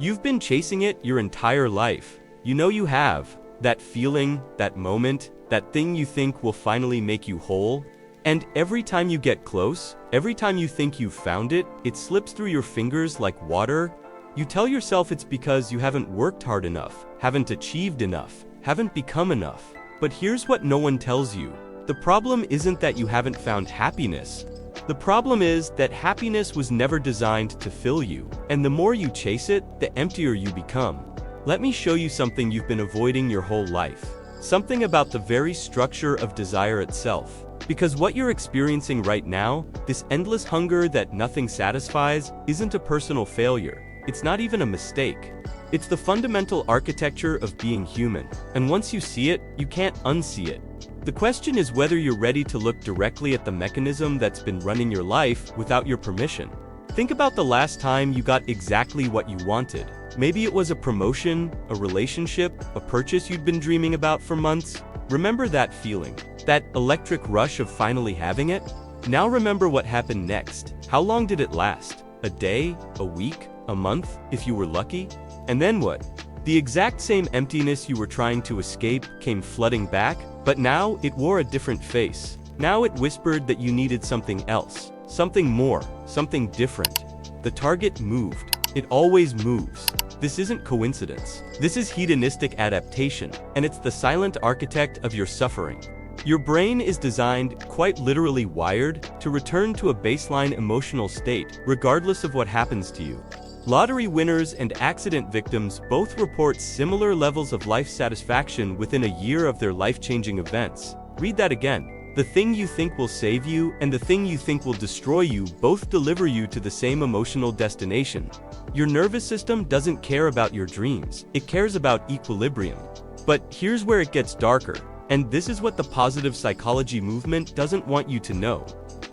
You've been chasing it your entire life. You know you have. That feeling, that moment, that thing you think will finally make you whole. And every time you get close, every time you think you've found it, it slips through your fingers like water. You tell yourself it's because you haven't worked hard enough, haven't achieved enough, haven't become enough. But here's what no one tells you. The problem isn't that you haven't found happiness. The problem is that happiness was never designed to fill you, and the more you chase it, the emptier you become. Let me show you something you've been avoiding your whole life. Something about the very structure of desire itself. Because what you're experiencing right now, this endless hunger that nothing satisfies, isn't a personal failure. It's not even a mistake. It's the fundamental architecture of being human, and once you see it, you can't unsee it. The question is whether you're ready to look directly at the mechanism that's been running your life without your permission. Think about the last time you got exactly what you wanted. Maybe it was a promotion, a relationship, a purchase you'd been dreaming about for months. Remember that feeling, that electric rush of finally having it? Now remember what happened next. How long did it last? A day? A week? A month, if you were lucky? And then what? The exact same emptiness you were trying to escape came flooding back, but now it wore a different face. Now it whispered that you needed something else, something more, something different. The target moved. It always moves. This isn't coincidence. This is hedonistic adaptation, and it's the silent architect of your suffering. Your brain is designed, quite literally wired, to return to a baseline emotional state, regardless of what happens to you. Lottery winners and accident victims both report similar levels of life satisfaction within a year of their life-changing events. Read that again. The thing you think will save you and the thing you think will destroy you both deliver you to the same emotional destination. Your nervous system doesn't care about your dreams, it cares about equilibrium. But here's where it gets darker, and this is what the positive psychology movement doesn't want you to know.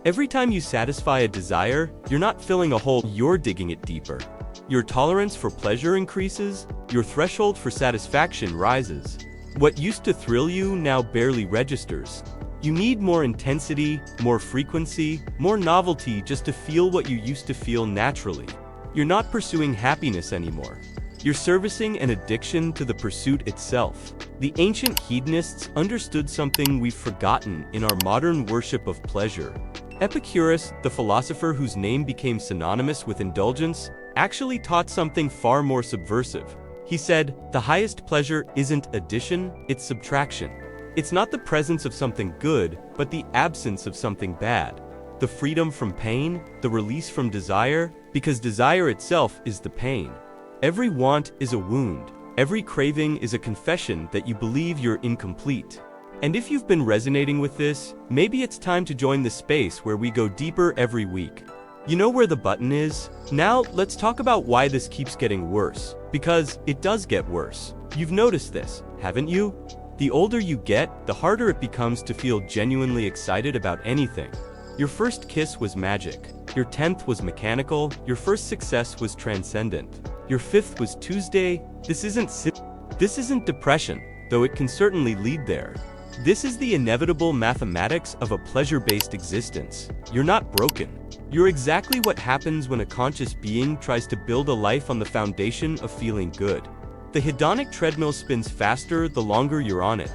Every time you satisfy a desire, you're not filling a hole, you're digging it deeper. Your tolerance for pleasure increases, your threshold for satisfaction rises. What used to thrill you now barely registers. You need more intensity, more frequency, more novelty just to feel what you used to feel naturally. You're not pursuing happiness anymore. You're servicing an addiction to the pursuit itself. The ancient hedonists understood something we've forgotten in our modern worship of pleasure. Epicurus, the philosopher whose name became synonymous with indulgence, actually taught something far more subversive. He said, the highest pleasure isn't addition, it's subtraction. It's not the presence of something good, but the absence of something bad. The freedom from pain, the release from desire, because desire itself is the pain. Every want is a wound. Every craving is a confession that you believe you're incomplete. And if you've been resonating with this, maybe it's time to join the space where we go deeper every week. You know where the button is? Now, let's talk about why this keeps getting worse. Because it does get worse. You've noticed this, haven't you? The older you get, the harder it becomes to feel genuinely excited about anything. Your first kiss was magic. Your 10th was mechanical. Your first success was transcendent. Your 5th was Tuesday. This isn't depression, though it can certainly lead there. This is the inevitable mathematics of a pleasure-based existence. You're not broken. You're exactly what happens when a conscious being tries to build a life on the foundation of feeling good. The hedonic treadmill spins faster the longer you're on it.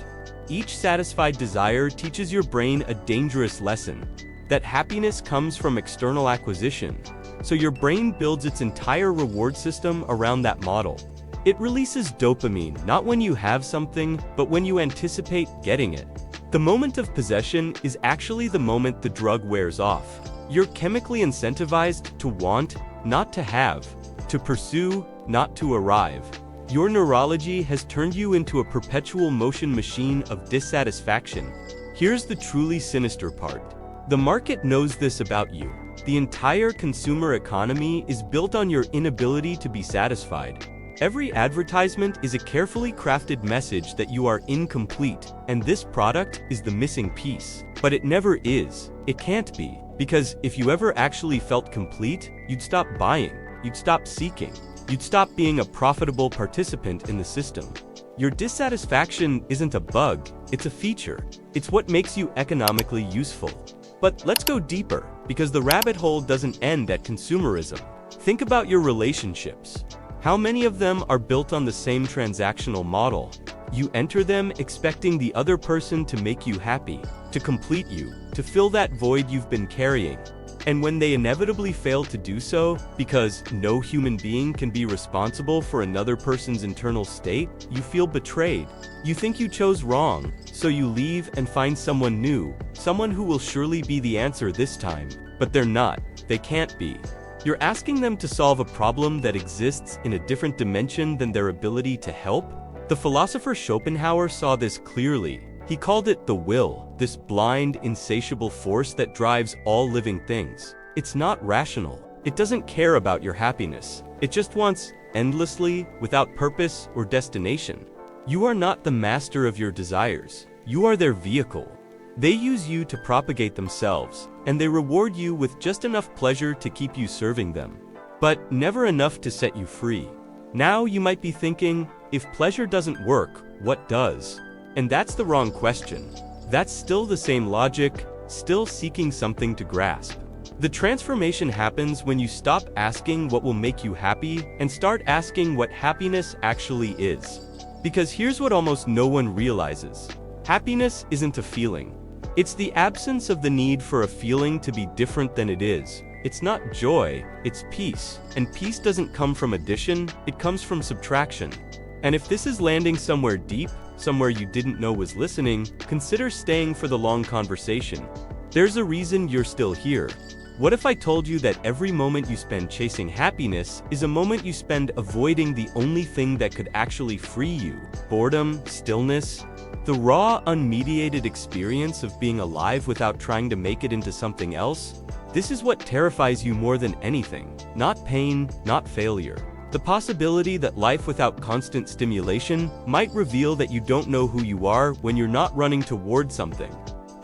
Each satisfied desire teaches your brain a dangerous lesson, that happiness comes from external acquisition. So your brain builds its entire reward system around that model. It releases dopamine not when you have something, but when you anticipate getting it. The moment of possession is actually the moment the drug wears off. You're chemically incentivized to want, not to have, to pursue, not to arrive. Your neurology has turned you into a perpetual motion machine of dissatisfaction. Here's the truly sinister part. The market knows this about you. The entire consumer economy is built on your inability to be satisfied. Every advertisement is a carefully crafted message that you are incomplete, and this product is the missing piece. But it never is. It can't be. Because if you ever actually felt complete, you'd stop buying. You'd stop seeking. You'd stop being a profitable participant in the system. Your dissatisfaction isn't a bug, it's a feature. It's what makes you economically useful. But let's go deeper, because the rabbit hole doesn't end at consumerism. Think about your relationships. How many of them are built on the same transactional model? You enter them expecting the other person to make you happy, to complete you, to fill that void you've been carrying. And when they inevitably fail to do so, because no human being can be responsible for another person's internal state, you feel betrayed. You think you chose wrong, so you leave and find someone new, someone who will surely be the answer this time. But they're not. They can't be. You're asking them to solve a problem that exists in a different dimension than their ability to help? The philosopher Schopenhauer saw this clearly. He called it the will, this blind, insatiable force that drives all living things. It's not rational. It doesn't care about your happiness. It just wants, endlessly, without purpose or destination. You are not the master of your desires. You are their vehicle. They use you to propagate themselves, and they reward you with just enough pleasure to keep you serving them. But never enough to set you free. Now you might be thinking, if pleasure doesn't work, what does? And that's the wrong question. That's still the same logic, still seeking something to grasp. The transformation happens when you stop asking what will make you happy and start asking what happiness actually is. Because here's what almost no one realizes. Happiness isn't a feeling. It's the absence of the need for a feeling to be different than it is. It's not joy, it's peace. And peace doesn't come from addition, it comes from subtraction. And if this is landing somewhere deep, somewhere you didn't know was listening, consider staying for the long conversation. There's a reason you're still here. What if I told you that every moment you spend chasing happiness is a moment you spend avoiding the only thing that could actually free you? Boredom, stillness, the raw, unmediated experience of being alive without trying to make it into something else? This is what terrifies you more than anything. Not pain, not failure. The possibility that life without constant stimulation might reveal that you don't know who you are when you're not running toward something.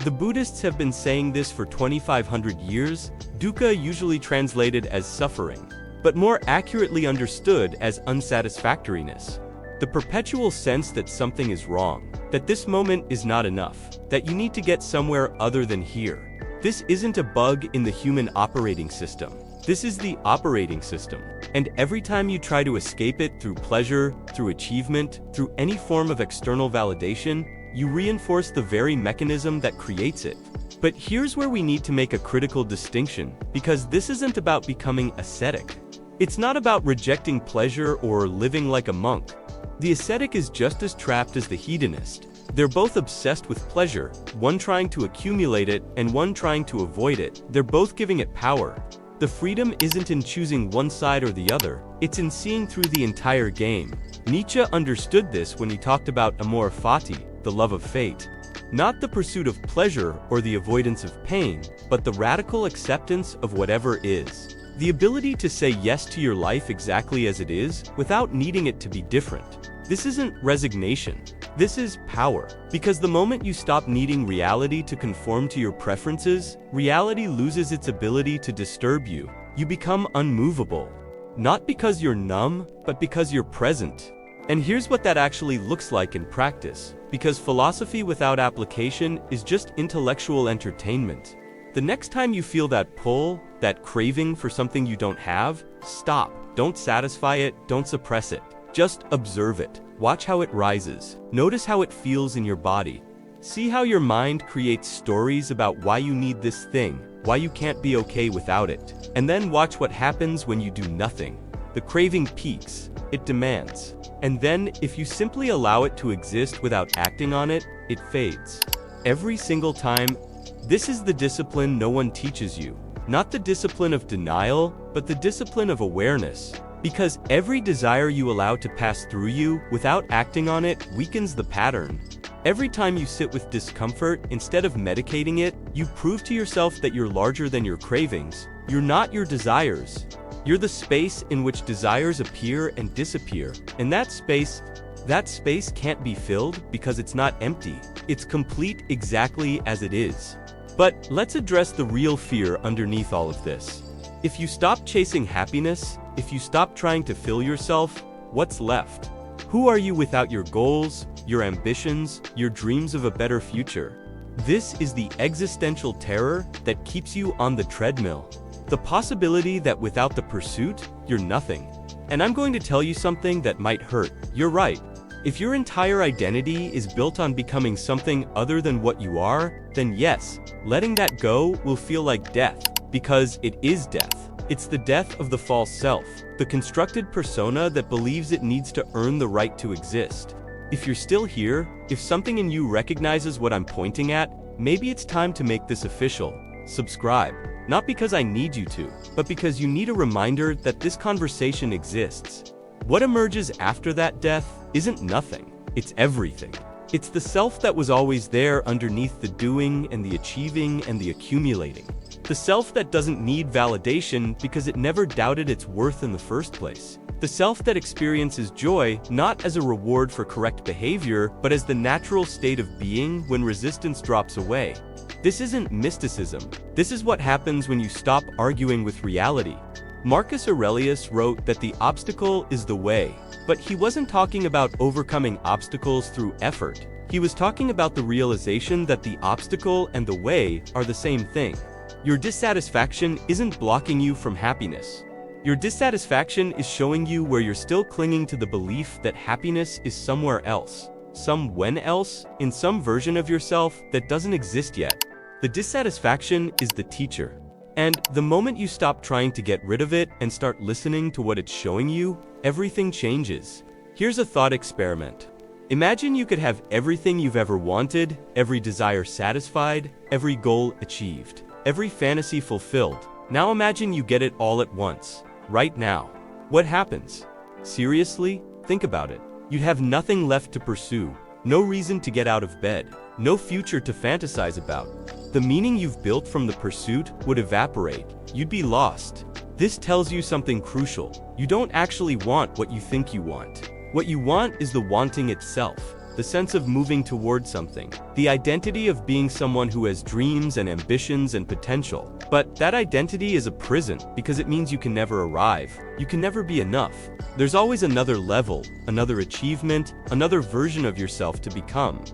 The Buddhists have been saying this for 2,500 years, dukkha usually translated as suffering, but more accurately understood as unsatisfactoriness. The perpetual sense that something is wrong, that this moment is not enough, that you need to get somewhere other than here. This isn't a bug in the human operating system. This is the operating system. And every time you try to escape it through pleasure, through achievement, through any form of external validation, you reinforce the very mechanism that creates it. But here's where we need to make a critical distinction, because this isn't about becoming ascetic. It's not about rejecting pleasure or living like a monk. The ascetic is just as trapped as the hedonist. They're both obsessed with pleasure, one trying to accumulate it and one trying to avoid it. They're both giving it power. The freedom isn't in choosing one side or the other, it's in seeing through the entire game. Nietzsche understood this when he talked about amor fati, the love of fate. Not the pursuit of pleasure or the avoidance of pain, but the radical acceptance of whatever is. The ability to say yes to your life exactly as it is, without needing it to be different. This isn't resignation. This is power. Because the moment you stop needing reality to conform to your preferences, reality loses its ability to disturb you. You become unmovable. Not because you're numb, but because you're present. And here's what that actually looks like in practice. Because philosophy without application is just intellectual entertainment. The next time you feel that pull, that craving for something you don't have, stop. Don't satisfy it, don't suppress it. Just observe it. Watch how it rises. Notice how it feels in your body. See how your mind creates stories about why you need this thing, why you can't be okay without it. And then watch what happens when you do nothing. The craving peaks. It demands. And then, if you simply allow it to exist without acting on it, it fades. Every single time. This is the discipline no one teaches you. Not the discipline of denial, but the discipline of awareness. Because every desire you allow to pass through you without acting on it weakens the pattern. Every time you sit with discomfort, instead of medicating it, you prove to yourself that you're larger than your cravings. You're not your desires. You're the space in which desires appear and disappear. And that space can't be filled because it's not empty. It's complete exactly as it is. But let's address the real fear underneath all of this. If you stop chasing happiness, if you stop trying to fill yourself, what's left? Who are you without your goals, your ambitions, your dreams of a better future? This is the existential terror that keeps you on the treadmill. The possibility that without the pursuit, you're nothing. And I'm going to tell you something that might hurt. You're right. If your entire identity is built on becoming something other than what you are, then yes, letting that go will feel like death, because it is death. It's the death of the false self, the constructed persona that believes it needs to earn the right to exist. If you're still here, if something in you recognizes what I'm pointing at, maybe it's time to make this official. Subscribe. Not because I need you to, but because you need a reminder that this conversation exists. What emerges after that death isn't nothing, it's everything. It's the self that was always there underneath the doing and the achieving and the accumulating. The self that doesn't need validation because it never doubted its worth in the first place. The self that experiences joy not as a reward for correct behavior, but as the natural state of being when resistance drops away. This isn't mysticism. This is what happens when you stop arguing with reality. Marcus Aurelius wrote that the obstacle is the way, but he wasn't talking about overcoming obstacles through effort. He was talking about the realization that the obstacle and the way are the same thing. Your dissatisfaction isn't blocking you from happiness. Your dissatisfaction is showing you where you're still clinging to the belief that happiness is somewhere else, somewhen else, in some version of yourself that doesn't exist yet. The dissatisfaction is the teacher. And the moment you stop trying to get rid of it and start listening to what it's showing you, everything changes. Here's a thought experiment. Imagine you could have everything you've ever wanted, every desire satisfied, every goal achieved, every fantasy fulfilled. Now imagine you get it all at once, right now. What happens? Seriously, think about it. You'd have nothing left to pursue, no reason to get out of bed, no future to fantasize about. The meaning you've built from the pursuit would evaporate. You'd be lost. This tells you something crucial. You don't actually want what you think you want. What you want is the wanting itself, the sense of moving toward something, the identity of being someone who has dreams and ambitions and potential. But that identity is a prison because it means you can never arrive. You can never be enough. There's always another level, another achievement, another version of yourself to become.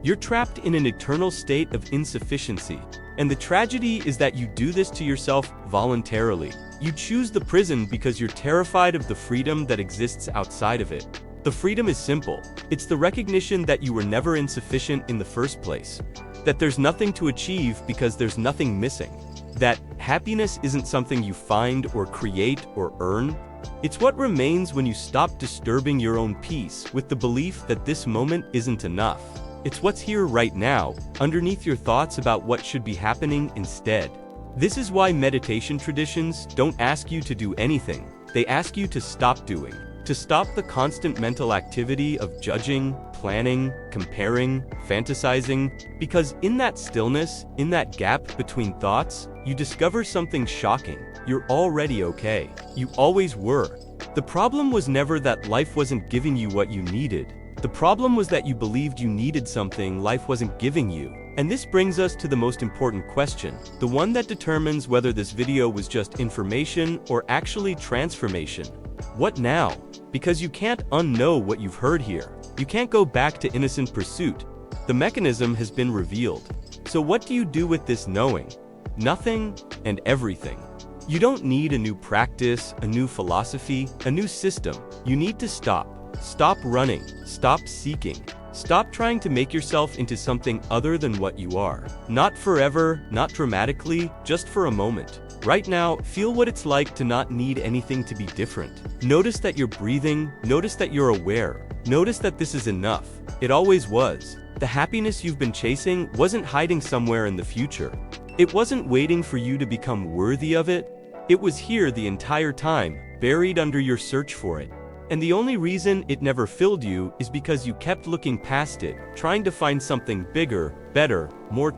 You're trapped in an eternal state of insufficiency. And the tragedy is that you do this to yourself voluntarily. You choose the prison because you're terrified of the freedom that exists outside of it. The freedom is simple. It's the recognition that you were never insufficient in the first place. That there's nothing to achieve because there's nothing missing. That happiness isn't something you find or create or earn. It's what remains when you stop disturbing your own peace with the belief that this moment isn't enough. It's what's here right now, underneath your thoughts about what should be happening instead. This is why meditation traditions don't ask you to do anything. They ask you to stop doing. To stop the constant mental activity of judging, planning, comparing, fantasizing, because in that stillness, in that gap between thoughts, you discover something shocking. You're already okay. You always were. The problem was never that life wasn't giving you what you needed. The problem was that you believed you needed something life wasn't giving you. And this brings us to the most important question, the one that determines whether this video was just information or actually transformation. What now? Because you can't unknow what you've heard here. You can't go back to innocent pursuit. The mechanism has been revealed. So what do you do with this knowing? Nothing and everything. You don't need a new practice, a new philosophy, a new system. You need to stop. Stop running. Stop seeking. Stop trying to make yourself into something other than what you are. Not forever, not dramatically, just for a moment. Right now, feel what it's like to not need anything to be different. Notice that you're breathing. Notice that you're aware. Notice that this is enough. It always was. The happiness you've been chasing wasn't hiding somewhere in the future. It wasn't waiting for you to become worthy of it. It was here the entire time, buried under your search for it. And the only reason it never filled you is because you kept looking past it, trying to find something bigger, better, more.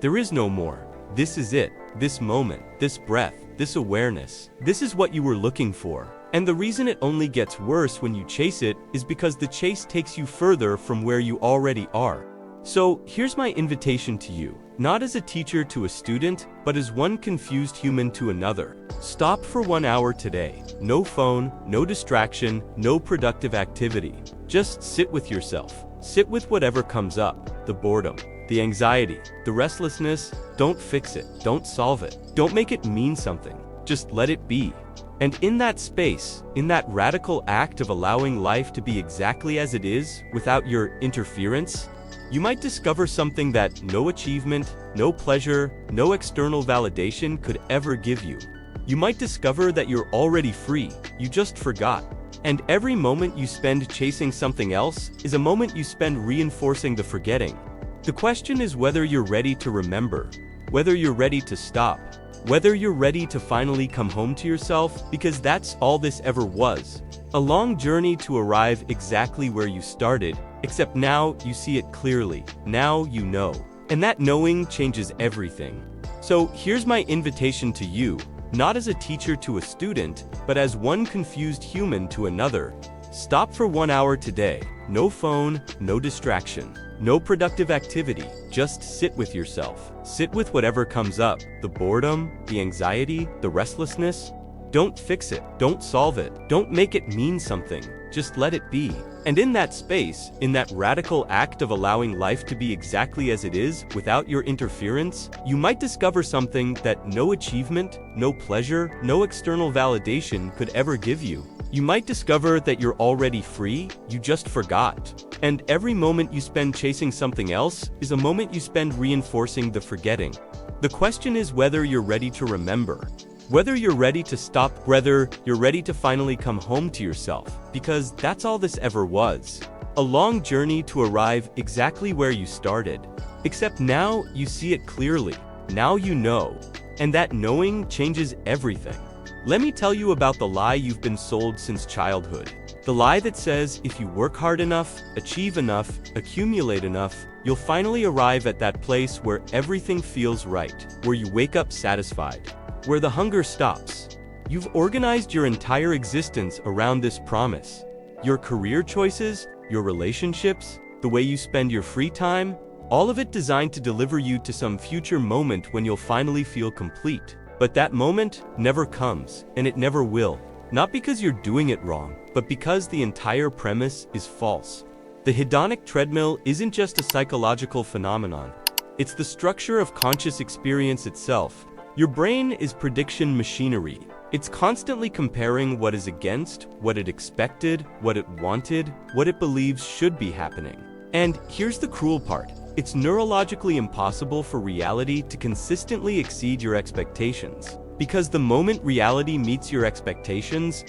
There is no more. This is it. This moment, this breath, this awareness. This is what you were looking for. And the reason it only gets worse when you chase it is because the chase takes you further from where you already are. So here's my invitation to you, not as a teacher to a student, but as one confused human to another. Stop for 1 hour today. No phone, no distraction, no productive activity. Just sit with yourself. Sit with whatever comes up, the boredom, the anxiety, the restlessness. Don't fix it. Don't solve it. Don't make it mean something. Just let it be. And in that space, in that radical act of allowing life to be exactly as it is, without your interference, you might discover something that no achievement, no pleasure, no external validation could ever give you. You might discover that you're already free, you just forgot. And every moment you spend chasing something else is a moment you spend reinforcing the forgetting. The question is whether you're ready to remember, whether you're ready to stop, whether you're ready to finally come home to yourself, because that's all this ever was. A long journey to arrive exactly where you started, except now you see it clearly. Now you know. And that knowing changes everything. So here's my invitation to you, not as a teacher to a student, but as one confused human to another. Stop for 1 hour today. No phone, no distraction, no productive activity. Just sit with yourself. Sit with whatever comes up. The boredom, the anxiety, the restlessness. Don't fix it. Don't solve it. Don't make it mean something. Just let it be. And in that space, in that radical act of allowing life to be exactly as it is, without your interference, you might discover something that no achievement, no pleasure, no external validation could ever give you. You might discover that you're already free, you just forgot. And every moment you spend chasing something else is a moment you spend reinforcing the forgetting. The question is whether you're ready to remember, whether you're ready to stop, whether you're ready to finally come home to yourself, because that's all this ever was. A long journey to arrive exactly where you started. Except now you see it clearly. Now you know. And that knowing changes everything. Let me tell you about the lie you've been sold since childhood. The lie that says if you work hard enough, achieve enough, accumulate enough, you'll finally arrive at that place where everything feels right, where you wake up satisfied, where the hunger stops. You've organized your entire existence around this promise. Your career choices, your relationships, the way you spend your free time, all of it designed to deliver you to some future moment when you'll finally feel complete. But that moment never comes, and it never will. Not because you're doing it wrong, but because the entire premise is false. The hedonic treadmill isn't just a psychological phenomenon. It's the structure of conscious experience itself. Your brain is prediction machinery. It's constantly comparing what is against, what it expected, what it wanted, what it believes should be happening. And here's the cruel part. It's neurologically impossible for reality to consistently exceed your expectations. Because the moment reality meets your expectations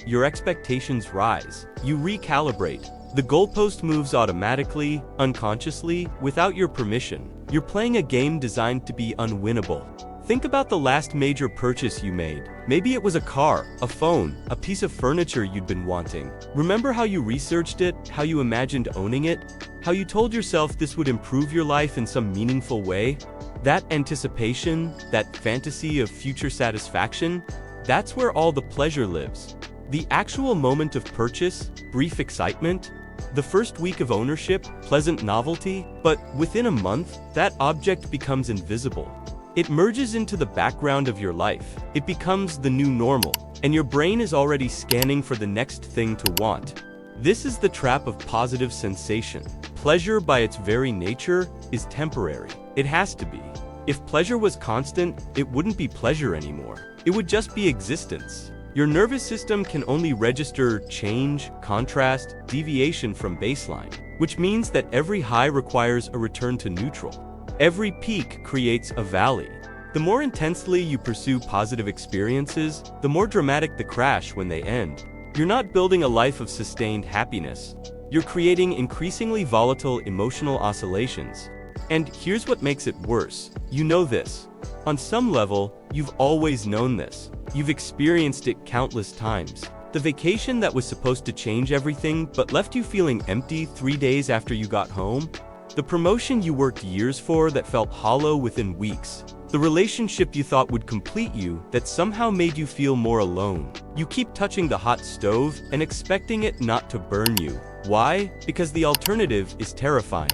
rise. You recalibrate. The goalpost moves automatically, unconsciously, without your permission. You're playing a game designed to be unwinnable. Think about the last major purchase you made. Maybe it was a car, a phone, a piece of furniture you'd been wanting. Remember how you researched it, how you imagined owning it, how you told yourself this would improve your life in some meaningful way? That anticipation, that fantasy of future satisfaction, that's where all the pleasure lives. The actual moment of purchase, brief excitement, the first week of ownership, pleasant novelty, but within a month, that object becomes invisible. It merges into the background of your life. It becomes the new normal, and your brain is already scanning for the next thing to want. This is the trap of positive sensation. Pleasure, by its very nature, is temporary. It has to be. If pleasure was constant, it wouldn't be pleasure anymore. It would just be existence. Your nervous system can only register change, contrast, deviation from baseline, which means that every high requires a return to neutral. Every peak creates a valley. The more intensely you pursue positive experiences, the more dramatic the crash when they end. You're not building a life of sustained happiness. You're creating increasingly volatile emotional oscillations. And here's what makes it worse. You know this. On some level, you've always known this. You've experienced it countless times. The vacation that was supposed to change everything but left you feeling empty 3 days after you got home. The promotion you worked years for that felt hollow within weeks. The relationship you thought would complete you that somehow made you feel more alone. You keep touching the hot stove and expecting it not to burn you. Why? Because the alternative is terrifying.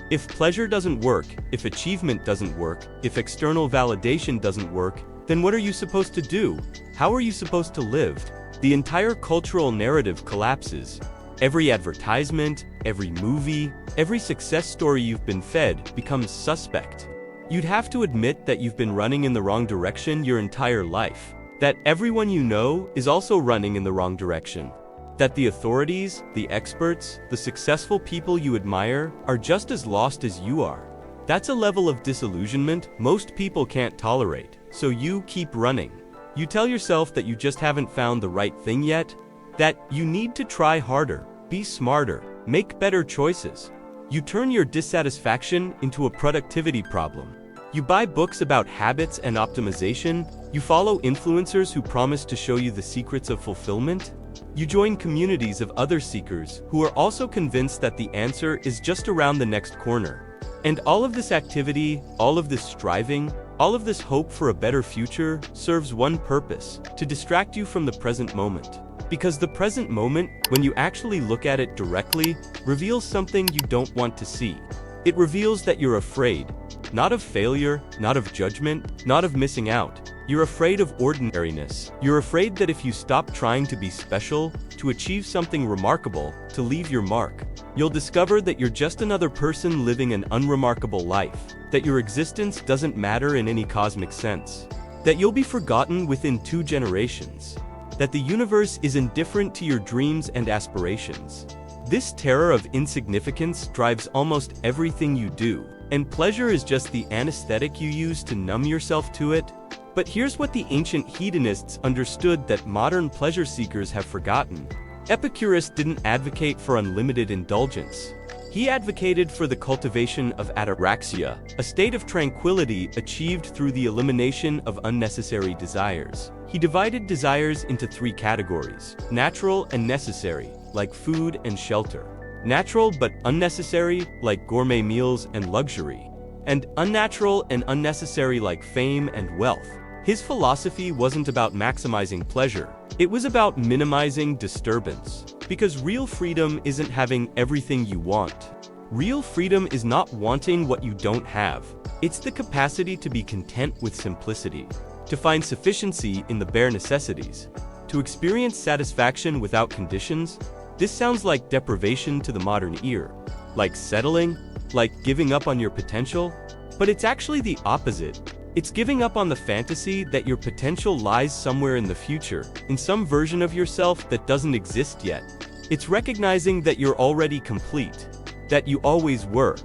If pleasure doesn't work, if achievement doesn't work, if external validation doesn't work, then what are you supposed to do? How are you supposed to live? The entire cultural narrative collapses. Every advertisement, every movie, every success story you've been fed becomes suspect. You'd have to admit that you've been running in the wrong direction your entire life. That everyone you know is also running in the wrong direction. That the authorities, the experts, the successful people you admire are just as lost as you are. That's a level of disillusionment most people can't tolerate, so you keep running. You tell yourself that you just haven't found the right thing yet, that you need to try harder, be smarter, make better choices. You turn your dissatisfaction into a productivity problem. You buy books about habits and optimization. You follow influencers who promise to show you the secrets of fulfillment. You join communities of other seekers who are also convinced that the answer is just around the next corner. And all of this activity, all of this striving, all of this hope for a better future serves one purpose: to distract you from the present moment. Because the present moment, when you actually look at it directly, reveals something you don't want to see. It reveals that you're afraid, not of failure, not of judgment, not of missing out. You're afraid of ordinariness. You're afraid that if you stop trying to be special, to achieve something remarkable, to leave your mark, you'll discover that you're just another person living an unremarkable life, that your existence doesn't matter in any cosmic sense, that you'll be forgotten within 2 generations, that the universe is indifferent to your dreams and aspirations. This terror of insignificance drives almost everything you do, and pleasure is just the anesthetic you use to numb yourself to it. But here's what the ancient hedonists understood that modern pleasure seekers have forgotten. Epicurus didn't advocate for unlimited indulgence. He advocated for the cultivation of ataraxia, a state of tranquility achieved through the elimination of unnecessary desires. He divided desires into 3 categories: natural and necessary, like food and shelter; natural but unnecessary, like gourmet meals and luxury; and unnatural and unnecessary, like fame and wealth. His philosophy wasn't about maximizing pleasure. It was about minimizing disturbance. Because real freedom isn't having everything you want. Real freedom is not wanting what you don't have. It's the capacity to be content with simplicity, to find sufficiency in the bare necessities, to experience satisfaction without conditions. This sounds like deprivation to the modern ear, like settling, like giving up on your potential, but it's actually the opposite. It's giving up on the fantasy that your potential lies somewhere in the future, in some version of yourself that doesn't exist yet. It's recognizing that you're already complete, that you always were.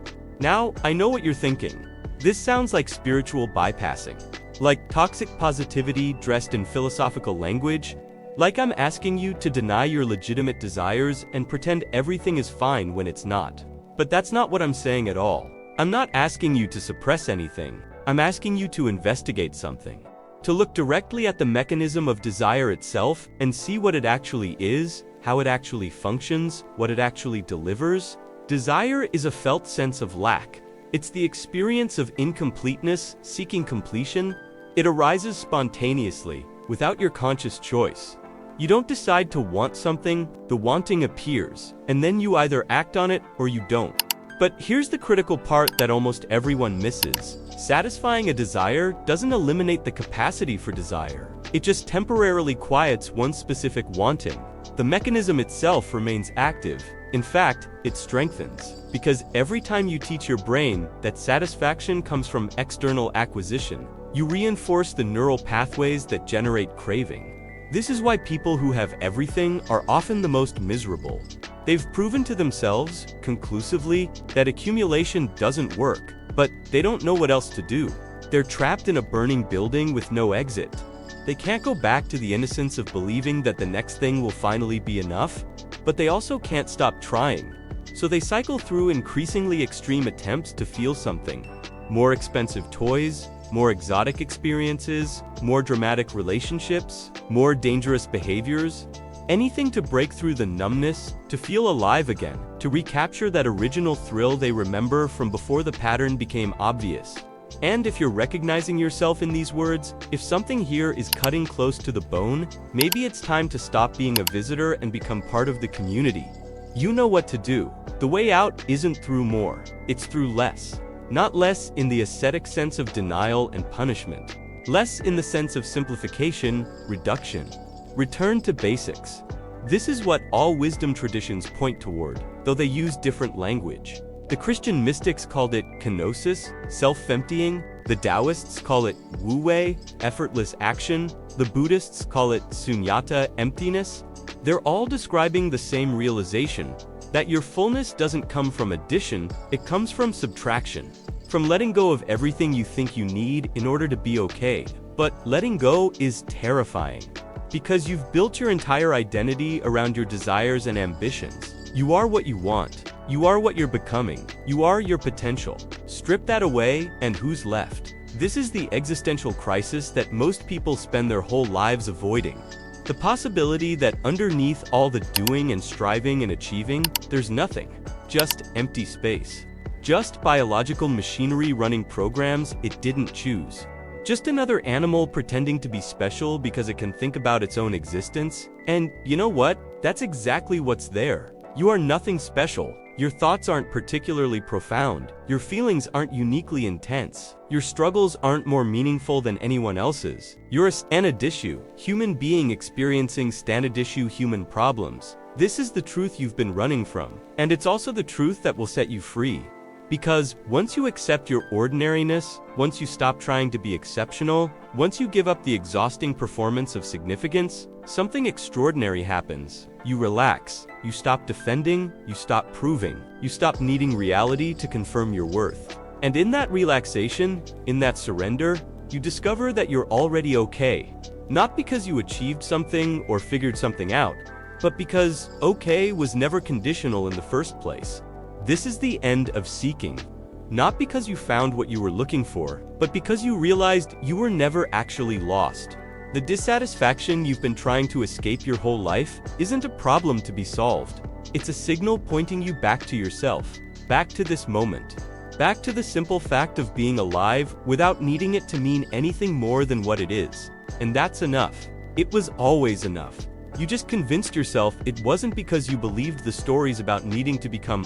Now, I know what you're thinking. This sounds like spiritual bypassing, like toxic positivity dressed in philosophical language, like I'm asking you to deny your legitimate desires and pretend everything is fine when it's not. But that's not what I'm saying at all. I'm not asking you to suppress anything. I'm asking you to investigate something, to look directly at the mechanism of desire itself and see what it actually is, how it actually functions, what it actually delivers. Desire is a felt sense of lack. It's the experience of incompleteness seeking completion. It arises spontaneously, without your conscious choice. You don't decide to want something, the wanting appears, and then you either act on it or you don't. But here's the critical part that almost everyone misses. Satisfying a desire doesn't eliminate the capacity for desire. It just temporarily quiets one specific wanting. The mechanism itself remains active. In fact, it strengthens. Because every time you teach your brain that satisfaction comes from external acquisition, you reinforce the neural pathways that generate craving. This is why people who have everything are often the most miserable. They've proven to themselves, conclusively, that accumulation doesn't work, but they don't know what else to do. They're trapped in a burning building with no exit. They can't go back to the innocence of believing that the next thing will finally be enough, but they also can't stop trying. So they cycle through increasingly extreme attempts to feel something. More expensive toys, more exotic experiences, more dramatic relationships, more dangerous behaviors. Anything to break through the numbness, to feel alive again, to recapture that original thrill they remember from before the pattern became obvious. And if you're recognizing yourself in these words, if something here is cutting close to the bone, maybe it's time to stop being a visitor and become part of the community. You know what to do. The way out isn't through more, it's through less. Not less in the ascetic sense of denial and punishment. Less in the sense of simplification, reduction. Return to basics. This is what all wisdom traditions point toward, though they use different language. The Christian mystics called it kenosis, self-emptying. The Taoists call it wu-wei, effortless action. The Buddhists call it sunyata, emptiness. They're all describing the same realization, that your fullness doesn't come from addition, it comes from subtraction. From letting go of everything you think you need in order to be okay. But letting go is terrifying. Because you've built your entire identity around your desires and ambitions. You are what you want. You are what you're becoming. You are your potential. Strip that away, and who's left? This is the existential crisis that most people spend their whole lives avoiding. The possibility that underneath all the doing and striving and achieving, there's nothing. Just empty space. Just biological machinery running programs it didn't choose. Just another animal pretending to be special because it can think about its own existence. And you know what? That's exactly what's there. You are nothing special. Your thoughts aren't particularly profound. Your feelings aren't uniquely intense. Your struggles aren't more meaningful than anyone else's. You're a standard issue, human being experiencing standard issue human problems. This is the truth you've been running from. And it's also the truth that will set you free. Because once you accept your ordinariness, once you stop trying to be exceptional, once you give up the exhausting performance of significance, something extraordinary happens. You relax, you stop defending, you stop proving, you stop needing reality to confirm your worth. And in that relaxation, in that surrender, you discover that you're already okay. Not because you achieved something or figured something out, but because okay was never conditional in the first place. This is the end of seeking. Not because you found what you were looking for, but because you realized you were never actually lost. The dissatisfaction you've been trying to escape your whole life isn't a problem to be solved. It's a signal pointing you back to yourself, back to this moment, back to the simple fact of being alive without needing it to mean anything more than what it is. And that's enough. It was always enough. You just convinced yourself it wasn't because you believed the stories about needing to become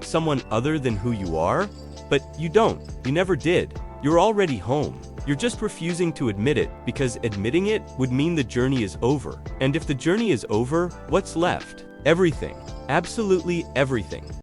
someone other than who you are, but you don't. You never did. You're already home. You're just refusing to admit it because admitting it would mean the journey is over. And if the journey is over, what's left? Everything. Absolutely everything.